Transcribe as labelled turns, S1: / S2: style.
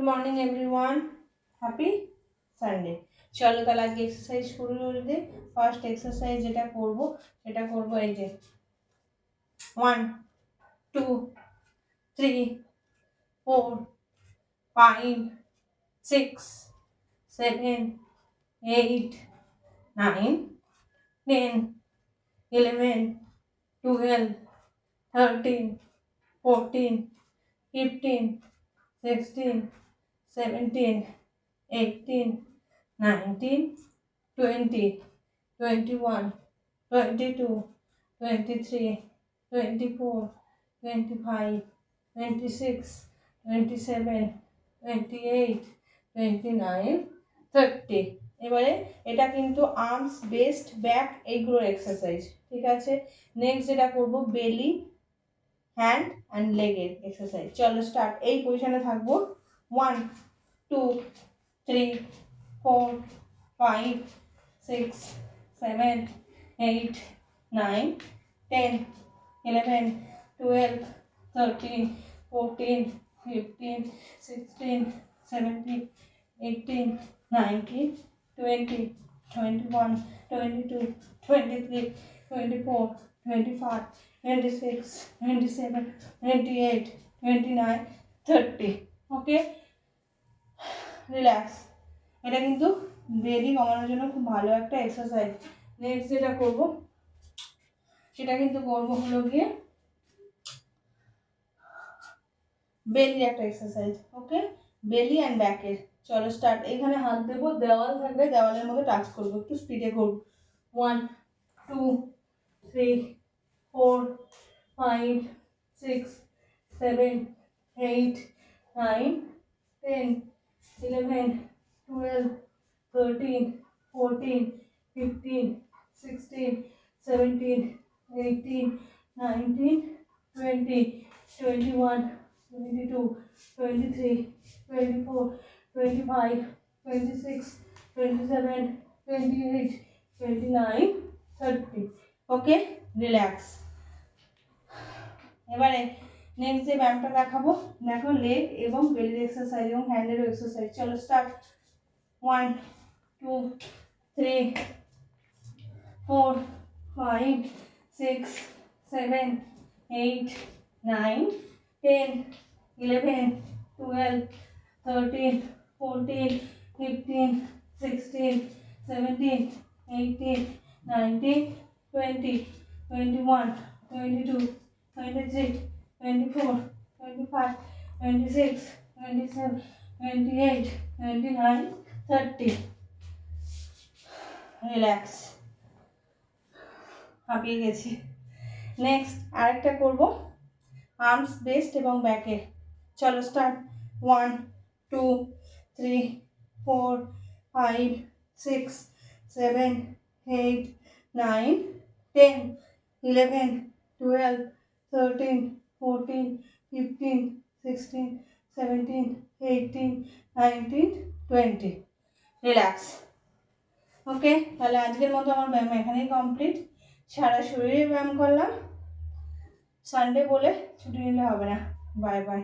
S1: Morning everyone, happy Sunday. চলো তাহলে আজকে এক্সারসাইজ শুরু করে দিই। ফার্স্ট এক্সারসাইজ যেটা করব সেটা করব এই যে 1 2 3 4 5 6 7 8 9 10 11 12 13 14 15 16 17 18 19 20 21 22 23 24 25 26 27 28 29 30। এবারে এটা কিন্তু আর্মস বেস্ট ব্যাক এইগুলোর এক্সারসাইজ, ঠিক আছে। নেক্সট যেটা করব বেলি হ্যান্ড অ্যান্ড লেগের এক্সারসাইজ। চলো স্টার্ট। এই পজিশনে থাকবো 1 2 3 4 5 6 7 8 9 10 11 12 13 14 15 16 17 18 19 20 21 22 23 24 25 26 27 28 29 30। ওকে, রিল্যাক্স। এটা কিন্তু বেলি কমানোর জন্য খুব ভালো একটা এক্সারসাইজ। নেক্সট যেটা করব সেটা কিন্তু করবো হলো গিয়ে বেলির একটা এক্সারসাইজ। ওকে, বেলি অ্যান্ড ব্যাকের। চলো স্টার্ট। এখানে হাত দেবো, দেওয়াল থাকলে দেওয়ালের মধ্যে টাচ করবো, একটু স্পিডে করবো। 1 2 3 4 5 6 7 8 9 10 11 12 13 14 15 16 17 18 19 20 21 22 23 24 25 26 27 28 29 30। ওকে, রিল্যাক্স। এবারে নেক্সট যে ব্যায়ামটা দেখাবো, দেখো লেগ এবং বেলির এক্সারসাইজ এবং হ্যান্ডেরও এক্সারসাইজ। চলো স্টার্ট। 1 2 3 4 5 6 7 8 9 10 11 12 13 14 15 16 17 18 19 20 21 22 23 24 25 26 27 28 29 30। রিল্যাক্স, হাঁপিয়ে গেছি। নেক্সট আরেকটা করব আর্মস বেস্ট এবং ব্যাকের। চলো স্টার্ট। 1 2 3 4 5 6 7 8 9 10 11 12 13 14 15 16 17 18 19 20। রিল্যাক্স। ওকে, তাহলে আজকের মতো আমার ব্যায়াম এখানেই কমপ্লিট। সারা শরীরে ব্যায়াম করলাম, সানডে বলে ছুটি নিলে হবে না। Bye bye.